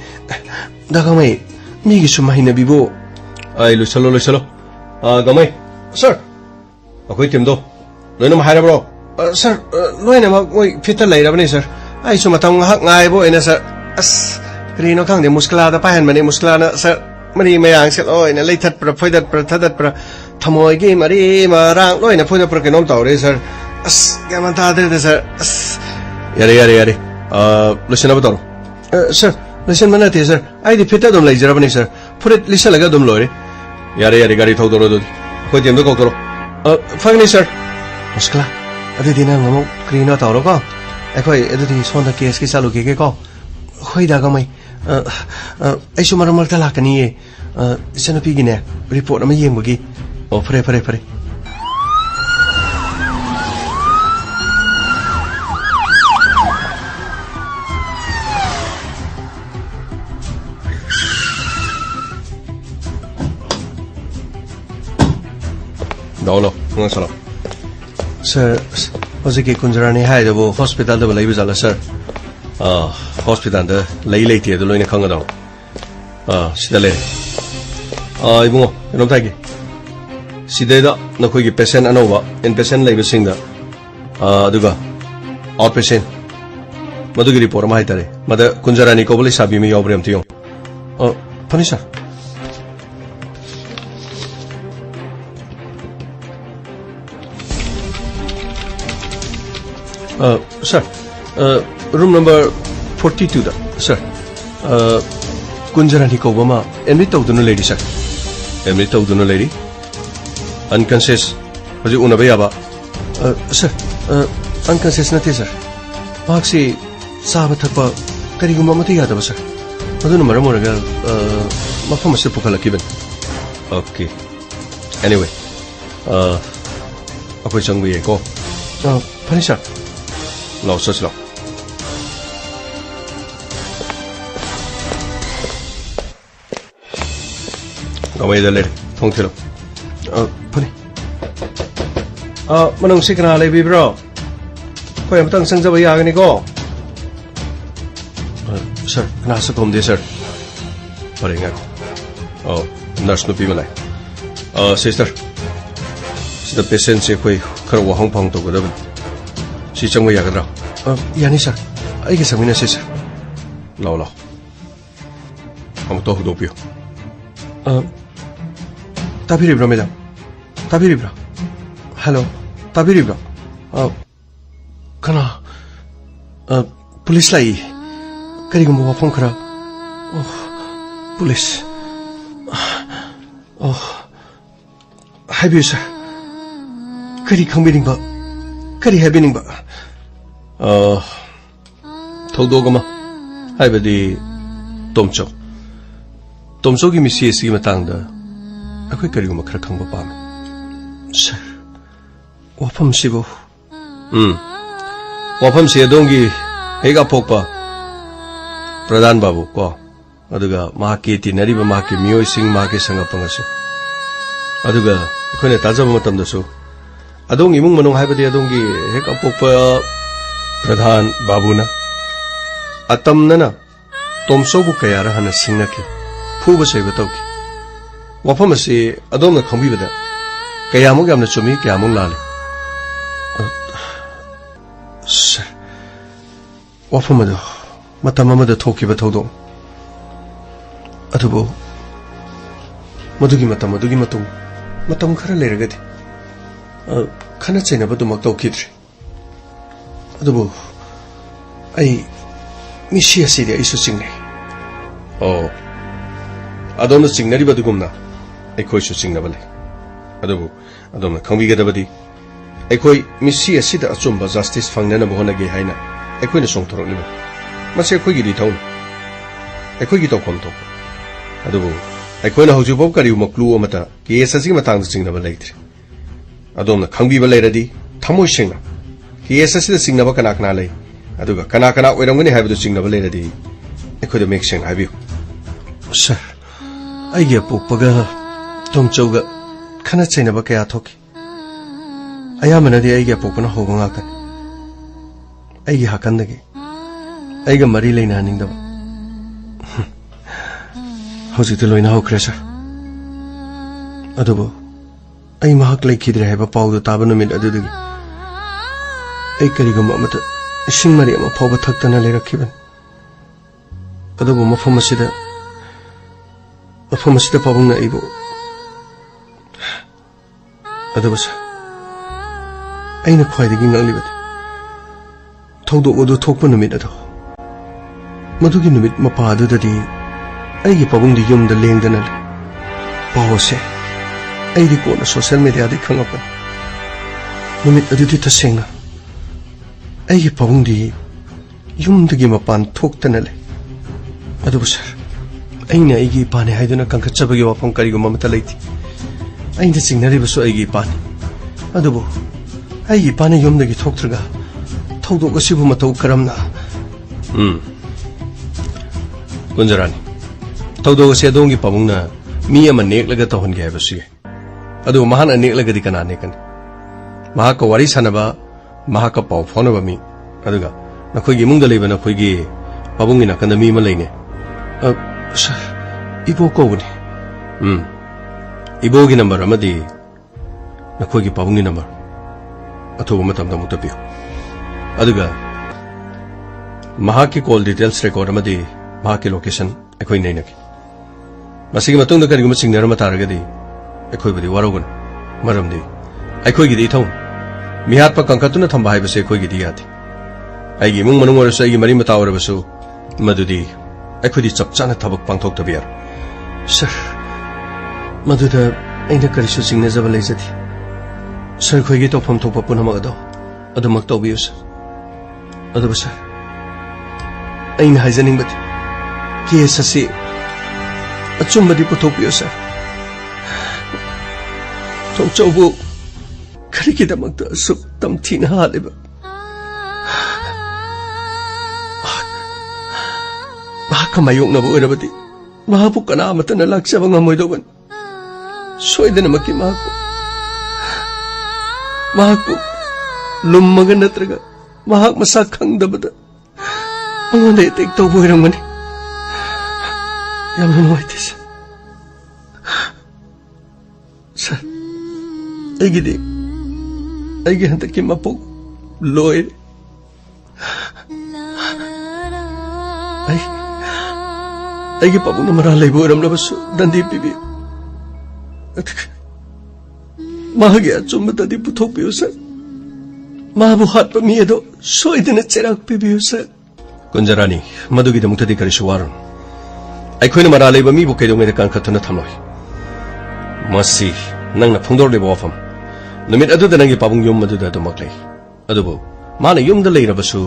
다가마이 미기 수마히나 비보 아이 루살로 가마이 sir akoy timdo loina mahara bro sir loina ma moi fitta leirabani sir ai su matang hak ngai bo ina sir as krino khang de muskla da pahan mani muskla na sir mani mayang sel oi na leithat pra phoidat pra thadat pra thamoi gi mari marang loina phoida pra kenom tawre sir as gaman ta de sir as yare listen ab taro sir listen mana the sir ai di fitta dom leirabani sir phurit listen laga dom lore yare gari thau doro do ko tiam do ko toro fagni sir muskla adi dina ngamo krino tawro ko akhoi adi sonda case ki chalu ke ko khoida ga mai ai su mar ta lakani e senopi gi ne report ama yeng bagi लो लो नंग चलो sir हजिकी Kunjarani हाइदबो hospital दबो लैबो जाला sir hospital the लै लैते the लोइना खंगदो सिदा ले इबुंगो एनोम थाइगे सिदेदा नखोइगी पेशेंट अनोबा इन पेशेंट लैबो सिंगदा अदुगा आउट पेशेंट मधुगी रिपोर्ट अमा हाइतारे मद कुंजरानी कोबली साबी मी यावब्रेम तियो फनी सर सर रूम नंबर 42 दा सर कुंजरानी कोबमा एडमिट तौदुनु लेडी सर एडमिट तौदुनु लेडी अनकॉन्शियस हजि उनबा याबा सर अनकॉन्शियस नथे सर माक्सी चाबा थकपा करिगुमा मते यादबा सर अदुनु मरम ओरगा मफम से पुखलकिबन ओके एनीवे अखोय चंगबे को फनी सर लो सच लो गवाई दले थोंग थिलो फनी मनों सिकना लेबिब्रो कोई अमतंग संजबा यागनी को सर कना से थोम दे सर परेंगा नर्स नुपी मलाई सिस्टर सिदा पेशेंट से कोई खर वहां फंग तो गदब सी चंगबा यागद्रा यानी सर आइगे समिना से सर लाओ लाओ हम तो हुदो पियो ताबिरिब्रा मैडम ताबिरिब्रा हेलो ताबिरिब्रा कना पुलिस लाई करिगुम वफम खरा पुलिस हाइबे सर करी खंबिनिंगबा करी हाइबिनिंगबा थौदोगमा हाइबदी तोमचो की मिसी एसी मतंगदा अखोय करिगुम खरा खंबा पामे सर वफम सिबो वफम से दोंगी हेगा पोकपा प्रधान बाबू को अदुगा माके तिनरिबा माके मियोय सिंग माके संगपंगसु अदुगा अखोयने ताजब मतमदसु अदोंग इमुंग मनों हाइबदी अदोंगी हेगा पोकपा प्रधान बाबूना अतमनना तोमसोबु कयारा हना सिंगनकी फुबा सैबा तौकी वफम से अदोंना खंबिबदा कयामुग यामना चुमी कयामुग लाले सर वफम अदो मतम अमदा थोकिबा थौदो अदुबो मधुगी मतम खरा लेरगदि खना चैनबदुमक तौखिद्रि अदुबो आई मिसी असिदि आइसु चिंगनै अदोमना चिंगनरिबदुगुमना अखोयसु चिंगनबा लै अदुबो अदोमना खंबिगदबदि अखोय मिसी असिदा अचुंबा जस्टिस फंगनब होनगे हाइना अखोयना सोंथोरलिबा मसे अखोयगी दिथौन अखोयगी तौफम थोप अदुबो अखोयना हौजुबो करिउ मक्लू अमता केस असि मतंग चिंगनबा लैथ्रि अदोमना खंबिबा लैरदि थमोय सिंगना केस असिदा चिंगनबा कना कना लै अदुगा कना कना ओइरंगनि हाइबदु चिंगनबा लैरदि अखोयदा मेक सिंग हाइबिउ सर आइगे पोकपगा तोमचौगा खना चैनबा कया थोकी अयामनदि आइगे पोकना होबा ngakan आइगे हाकनदगी आइगा मरी लेना हनिंगदबा हौजिक लोइना होख्रे सर अदुबो आई महक लेखिद्रे हाइबा पाउदो ताबा नुमित अदुदगी आई करिगम अमता इसिंग मरी अमा फाउबा थक्तना लेरखिबन अदुबो मफम असिदा पाबुंगना आइबो अदुबो सर आइना ख्वाइदगी nganglibadi थौदो ओदो थोकपा नुमित अदो मधुगी नुमित मपा अदुददी आइगी पाबुंगदी युमदा लेंगदना ले पावसे आइदी कोना सोशल मीडिया दि खंगपन नुमित अदुदी तसेंगना आइगी पाबुंगदी युमदगी मपान थोकतना ले अदुबो सर आइना आइगी पाने हाइदुना कंखचबगी वाफम करिगुम मता लैथि आइना चिंगनरिबसु आइगी पाने अदुबो आइगी पाने युमदगी थोकत्रगा थौदो गसिबु मतौ करमना कुंजरानी थौदो गसे दोंगी पाबुंगना मी अमा नेकलगा तौहनगे हाइबसुगे अदु महान नेकलगदी कना नेकन महाक वारी सानबा महाक पाव फोनबा मी अदुगा नखोइगी मुंगदा लेबा नखोइगी पाबुंगी नाकंदा मी मा लेने सर इबो कोगनी इबोगी नंबर अमदी नखोइगी पाबुंगी नंबर अथोबा मतमदा मुतपियो अदुगा महाकी कॉल डिटेल्स रिकॉर्ड अमदी महाकी लोकेशन अखोइ नैनकी मसिगी मतुंग दा करिगुम सिग्नर तारगदी अखोइबदी वारोगन मरमदी अखोइगिदी इथौ मिहात प कंकतुना थंबा हाइबसे अखोइगिदी याति आइगी मुंग मनुंग ओरसु आइगी मरि मता ओरबसु मदुदी अखोइदी चपचाना थबक पांगथोक तबियार सर मदुदा अइना करिसु सिग्ने जब लेजथि सर खोइगी तोफम थोप पुनम अदो अदुमक तौबियु सर अदुब सर अइना हाइजनिंगबति केस असि अचुम्बदी पुथोपियो सर थोंचौबु करिगिदमक्ता सुक तमथिना हालेबा मायोक्नबु ओरबदि महापु कनामतना लाक्सब ngमोइदोबन सोइदनमकि महापु लुम्मग नत्रगा महाक मसा खंगदबदा अंगोंदे टेक तौबु ओरमगनि याम नुवाइते सर एगिदि एगी हंतकि मपु लोय अगी पाबुन मरा लेबो रमलबसु दंदी पिबि मागे अचुम्बदि पुथोपियो सर माबु हात पमियदो सोइदन चेराक पिबियो सर कुंजरानी मदुगी दमुक्तदि करिसु वारन अखोइना मरा लेबा मिबु कैदोंगैदा कांखथुना थमलोय मसी नंगना फुंदोर लेबो वफम नुमित अदुदा नंगी पाबुंग युम मदुदा दमक्लै अदुबो माना युमदा लेरबसु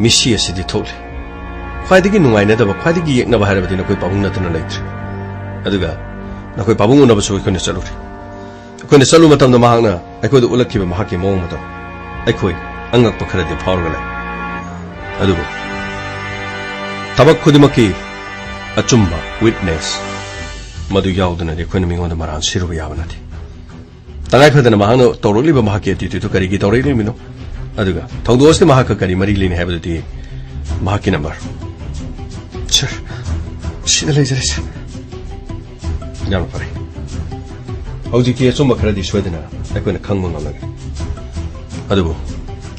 मिसी असिदि थोले ख्वाइदगी नुंगाइनदबा ख्वाइदगी येकनबा हारबदि नखोइ पाबुंग नतना लैत्रे अदुगा नखोइ पाबुंग उनबसु अखोइना चलुरे अखोइना चलु मतमदा महाकना अखोइदा उलक्खिबा महाकि मओंग मतो अखोइ अंगक्पा खरदि फावरगा लै अदुबो थबक खुदिमक्कि अचुम्बा विटनेस मदु याउदनदि अखोइना मिंगोंदा मरान सिरुबा याबा नथि तंगाइफदना महाकना तौरलिबा महाकि एटिट्युड करिगि तौरैलिमिनो अदुगा थौदोसनि महाकका करि मरि लेने हाबदि महाकि नंबर सर सिदा लेजरे सर याम फरे हौजिकि अचुम्बा खरदि सोइदना अखोइना खंगबा ngमलगनि अदुबो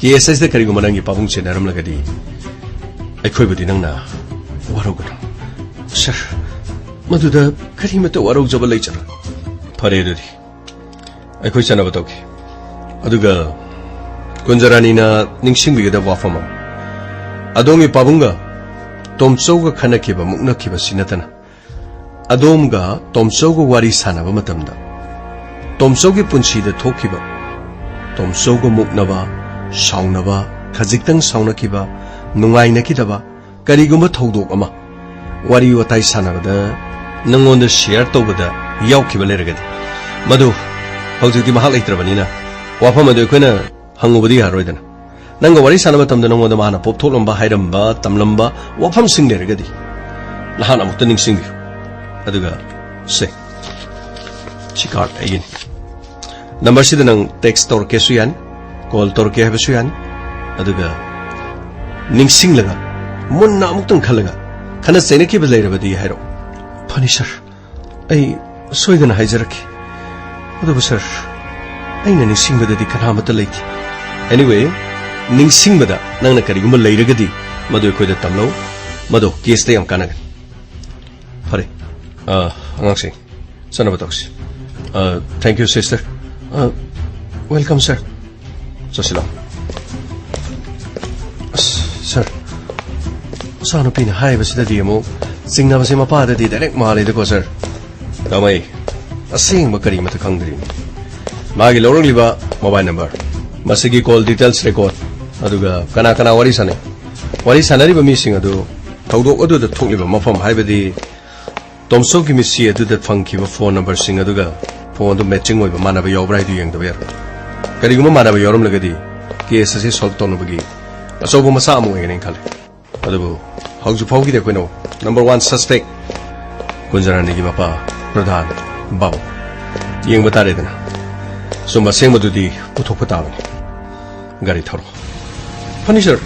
केएसएस दा करिगुमा नंगी पाबुंग सेनारमलगदि अखोइबदि नंगना वारोगन सर मदुदा करिमत वारोगजबा लैचर फरे दुदि अखोइ चनबा तौखि अदुगा कुंजरानीना निंगसिंगबिगदा वाफम अदोमी पाबुंगा तोमचौगा खनखिबा मुक्नखिबा सिनतना अदोमगा तोमचौगा वारी सानबा मतमदा तोमचौगी पुंसीदा थोखिबा तोमचौगा मुक्नबा साउनबा खजिक्तंग साउनखिबा नुंगाइनखिदबा करिगुम्बा थौदोक अमा वारी वताई सानबदा नंगोंदा शेयर तौबदा यावखिबा लेरगदि मदु हौजिकि महाक लैत्रबनिना वाफम अदु अखोइना हंगुबदि यारोइदना नंगा वारी सानबा तमदा नंगोंदा माना पोपथोलंबा हाइरंबा तमलंबा वाफम सिंग लेरगदि लहान अमुक्ता निंगसिंगबियु अदुगा से चिकार्ड अगिन नंबर सिदा नंग टेक्स्ट तौरकेसु यान कॉल तौरके हाबसु यान अदुगा निंगसिंगलगा मुन्ना अमुक्तंग खलगा खना सेनखिबा लेरबदि हाइरो फनी सर आई सोइदना हाइजरखि अदुबो सर अइना निंगसिंगबदि खनामता लैथि एनीवे निंगसिंगबदा नंगना करिगुम्बा लैरगदि मदु अखोइदा तमलो मदु केसता याम कानगन फरे अंगांगसे सनबा तौक्सि thank you sister welcome sir चसिलाम सर सानुपीना हाइबसिददि अमु सिंगनाबसे मपाददि डाइरेक्ट मालेदको सर तमै असेंगबा करिमता खंगद्रिनि मागी लौरंगलिबा मोबाइल नंबर मसिगी कॉल डिटेल्स रिकॉर्ड अदुगा कना कना वारी सानरिबा मिसिंग अदु थौदोक अदुदा थोकलिबा मफम हाइबदि तोमसोगी मिसी अदुदा फंगखिबा फोन नंबर सिंग अदुगा फोन दु मैचिंग ओइबा मानबा यावब्रा हाइदु यंगदबा यार करिगुमा मानबा यावरमलगदि केस असे सॉल्व तौनबगी असौबो मसा अमु ओइगनि खाले अदुबो हौजु फाउगी दे कोइनो नंबर 1 सस्पेक्ट कुंजरानी की मपा प्रधान बाबू Yeng batare dana. Sumba seng madudi puthok patawani. Gari tharo. Funny sir.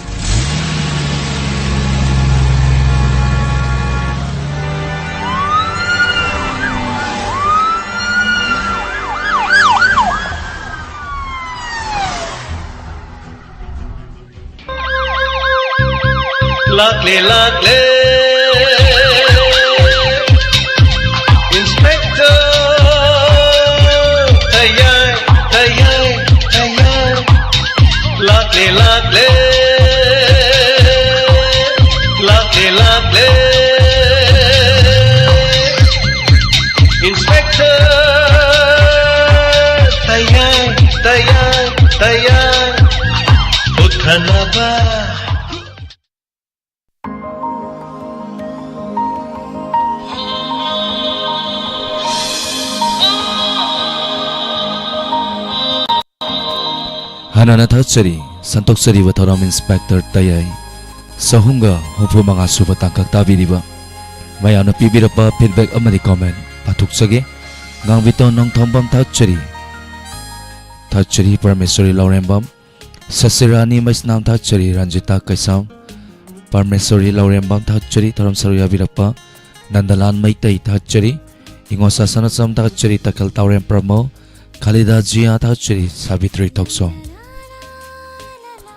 Luckily, luckily, Inspector, tayay, tayay, tayay. Luckily, luckily, luckily, luckily, Inspector, tayay, tayay, tayay. Utha na ba? Hanana Thachari, Santoksari Vataram Inspector Tayay, Sahunga, Hupu Mga Subatangkak Tabiriba, Mayana Pibirapa feedback amadi comment, Patuksage, Gang Vito Nong Tombam Thachari, Thachari Parmesori Laurembam, Sasirani Maisnam Thachari Ranjita Kaisam, Parmesori Laurembam Thachari Taram Saruya Birapa, Nandalan Maitai Thachari, Ingosa Sanasam Thachari Takal Taurem Pramo, Khalida Jia Thachari Sabitri Toksong.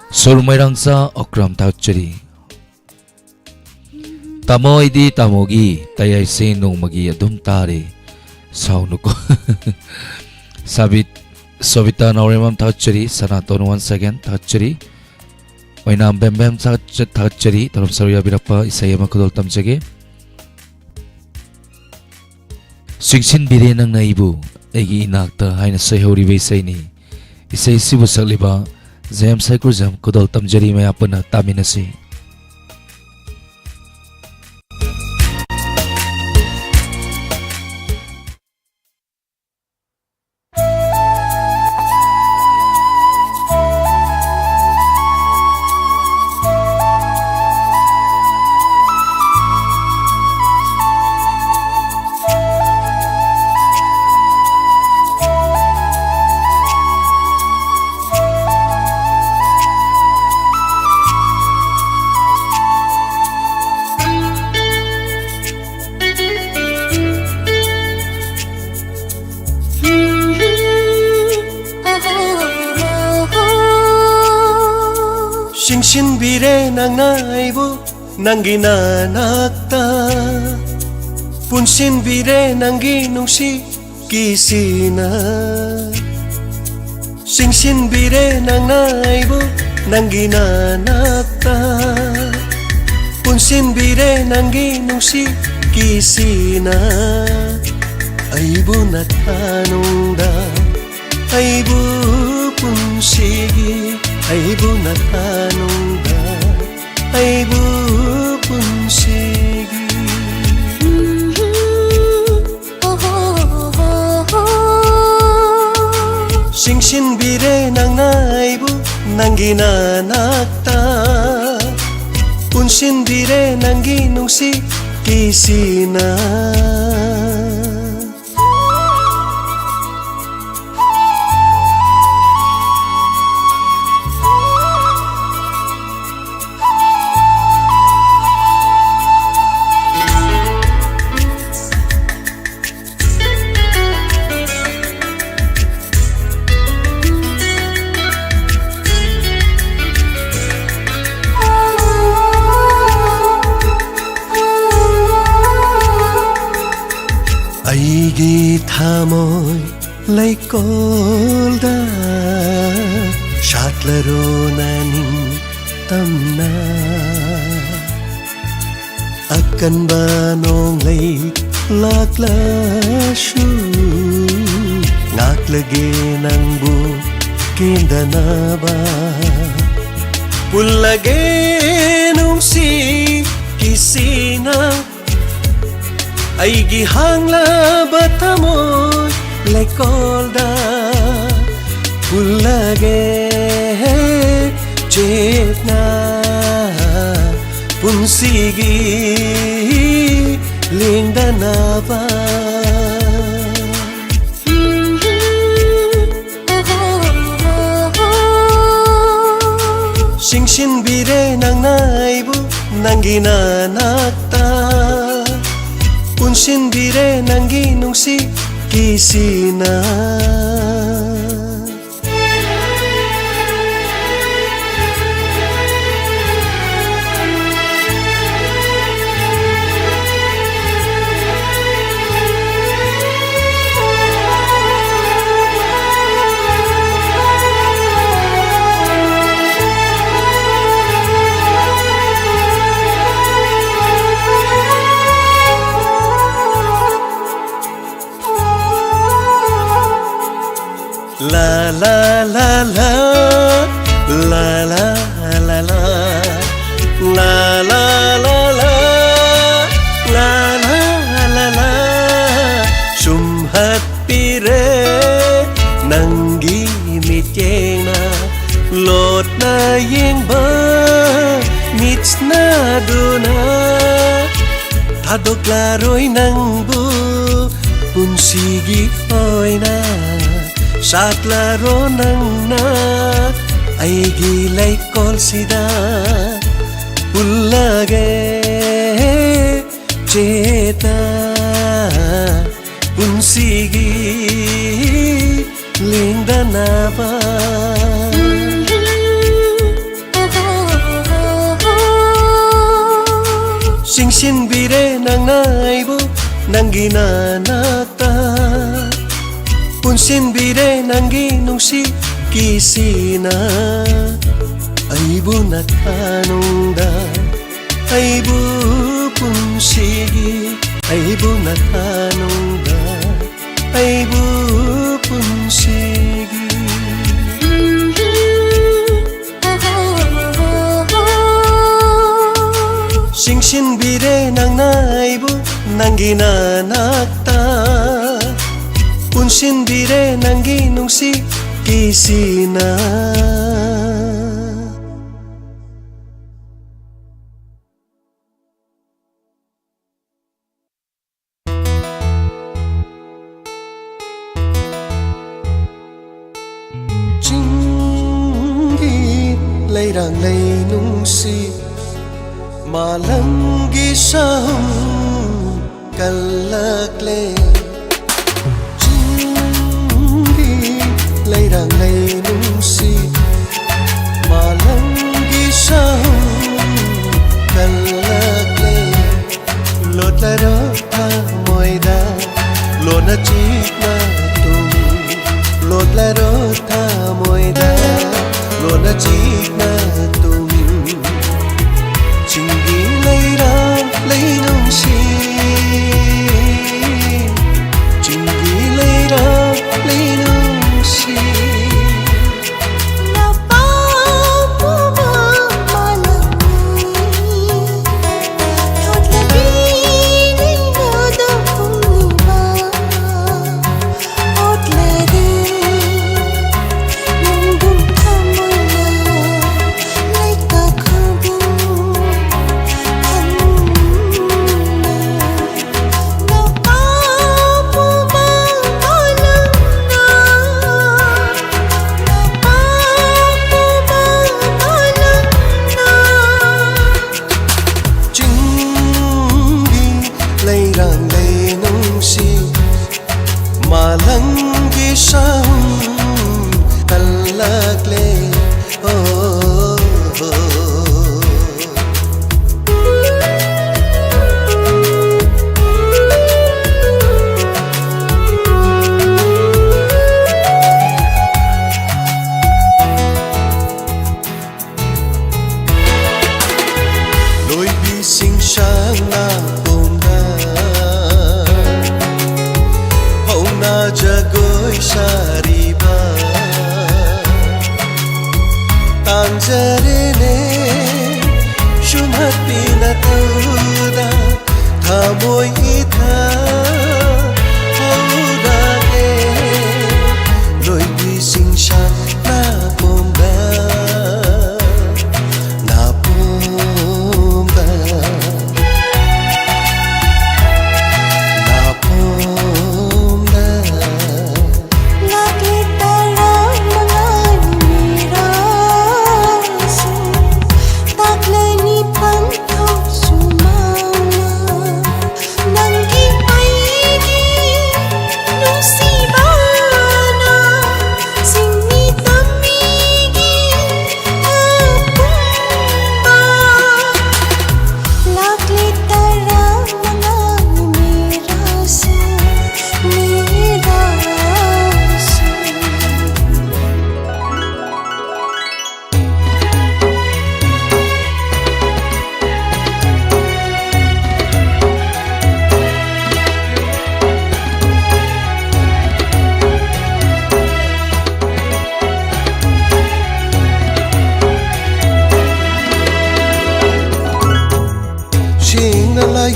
Surmairangsa Okram Thachari Tamoy di tamogi Tayay sinong magi adum tari Saunuko Sabit Sovita Nauremam Thachari Sanaton 1 second Thachari Wainam Bembem Thachari Taram Saruya Birapa Isayama Kudol Tamjage Singsin Bire Nang Naibu Egi Inakta Haina Sayhori Vesayni Isay Sibu Sakliba Zem Saikurzam Kudol Tamjari Mayapana Taminasi Singsin bire nang naibu nang ginanakta Punsin bire nang ginungsi kisina Singsin bire nang naibu nang ginanakta Punsin bire nang ginungsi kisina Aibu natanongda Aibu punsigi Aibu natanongda Aibu punsigi Singsin bire nang naibu nang ginanakta Punsin bire nang ginungsi kisina Aigi thamoy laikolda shatlaro naning tamna akan banong lay laklashu ngaklage nang bu kendana ba pullage nung si kisina Aigi hangla batamoy laikolda pullage chetna punsigi lingdanaba Singsinbire nang naibu nangi nanakta Punsinbire nangi nungsi kisina La la la la la la la la la la la la la la la Sumhat pire nangi mitjena Lot na yeng ba mits na duna Thadok laroy nang bu punsigi oy na Saat laro nang na ay gilay kolsida Ulage ceta unsigi linda naba Singsinbire nang naibu nang ginanata Punsinbire nangi nungsi kisina Aibu natanongda Aibu punsigi Aibu natanongda Aibu punsigi Singsinbire nang naibu nang ginanakta Punsinbire nangi nungsi kisina Chingi leirang lei nungsi Malangi sahum kalakle Leirang lei nungsi Malangi sahum kalakle Lot la rota moida Lot na chik na tum Lot la rota moida Lot na chik na tum Chingi leirang lei nungsi Chingi leirang lei nungsi Malangi sahum kalakle Loi bising sang na jagoy sariba tanjarene shumat pinatuda thamoy itha hauda ke loi bising shan na pomda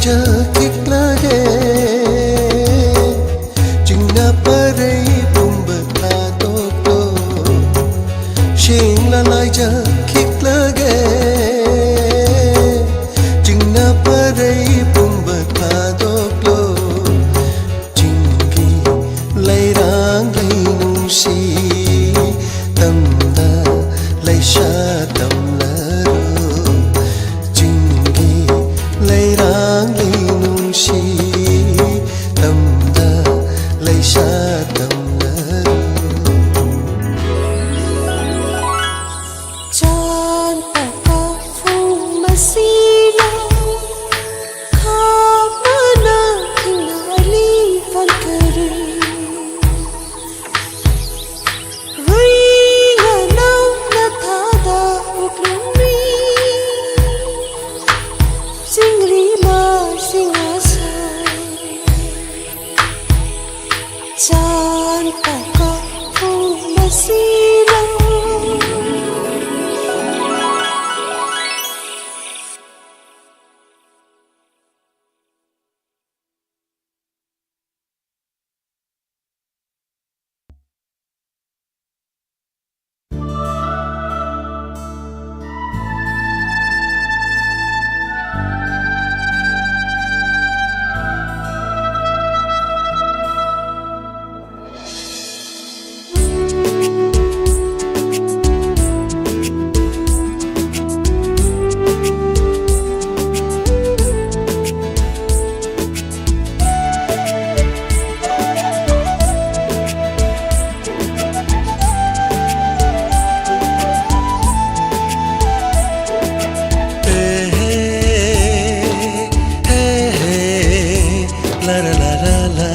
laija kiklage Jingna parai pumba tadoklo Shing la laija kiklage Jingna parai pumba tadoklo Jingi lairang lainung si Tamda laisha tamlaro Jingi lairang lainung si Tamda laisha tamlaro Chan taka phung masila Khamana hingali fankare Ruiya nau na thada uklumi Singri ma singasa Chan taka phung masila La la la la la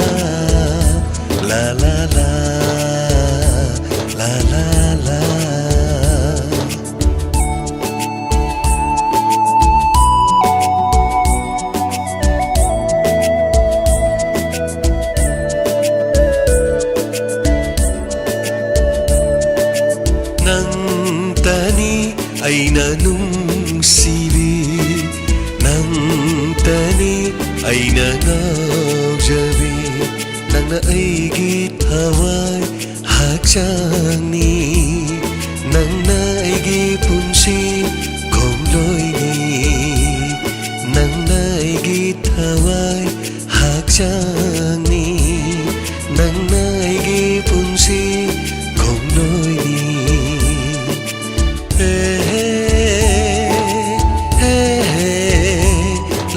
La la la La la la Nang tani ay nanungsibi Nang tani ay nangajabi Nang naigit haway hakjangni Nang naigi punsi komloy ni Nang naigit haway hakjangni Nang naigi punsi komloy ni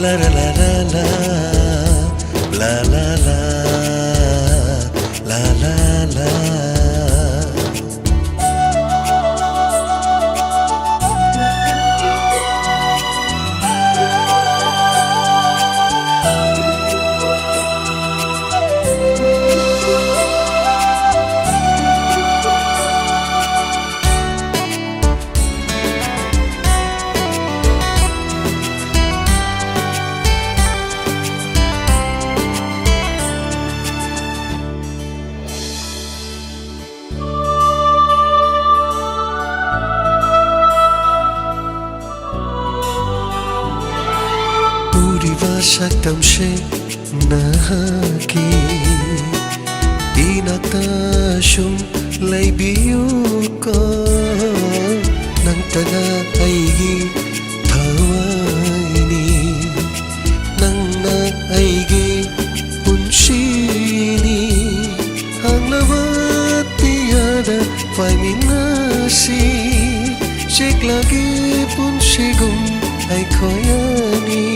La la la la la La la la La la la Saktam se nahaki Inatashum laibiyo ka Nang tana aigi tawaini Nang na aigi punshini Ang lawat tiyada faiminasi Sik lagi punsigum ay koyani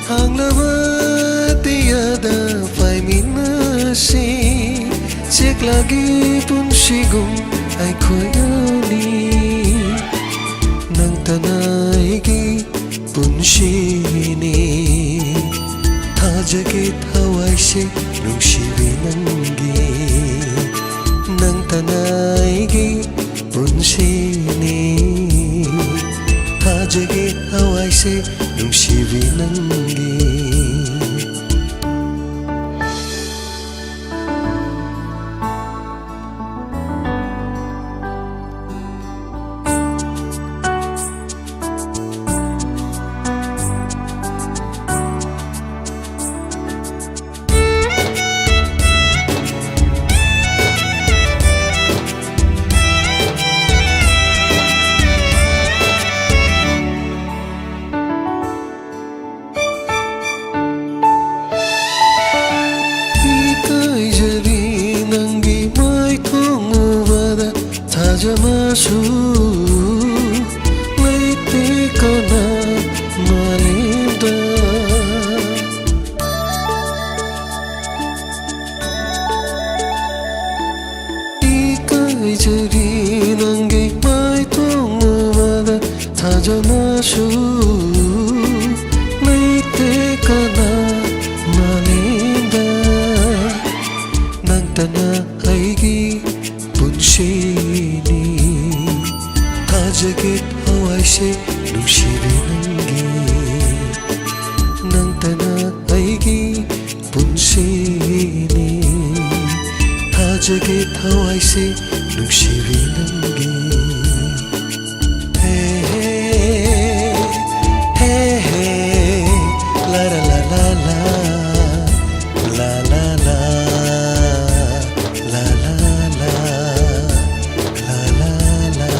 Ang lamat tiada fai minasi Sik lagi pun sigum ay koyani Nang tanaigi pun sini Tajagit hawai se nung sirinanggi Nang tanaigi pun sini Tajagit hawai se nung sirinanggi थाजनासु लैतेकन मालिदा इकाइजरी नंगे my तोंगमदा थाजनासु लैतेकन मालिदा नंतना आइगी पुंशीनी थाजगे हवाइसे नुसिबे नंगी नंतना आइगी पुंशीनी थाजगे हवाइसे नुसिबे नंगी हे हे हे ला ला ला ला ला ला ला La la la, la la la.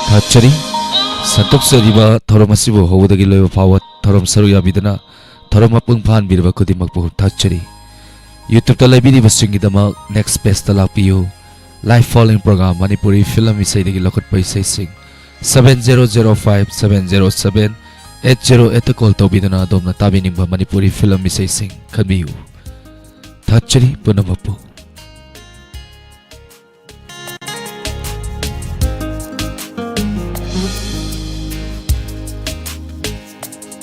다짜리 산톡서리바 더러마시보 호우다기 로요 파워 더럼 서루야비드나 더러마 뿡판 비르바 코디막보 다짜리 YouTube ta laibiri basingidama next best talakpiyo live following program Manipuri film isaidagi lokot pa isaising 7005 707 80 call tawbidana domna tabiningba Manipuri film isaising kanbiyo 다짜리 punama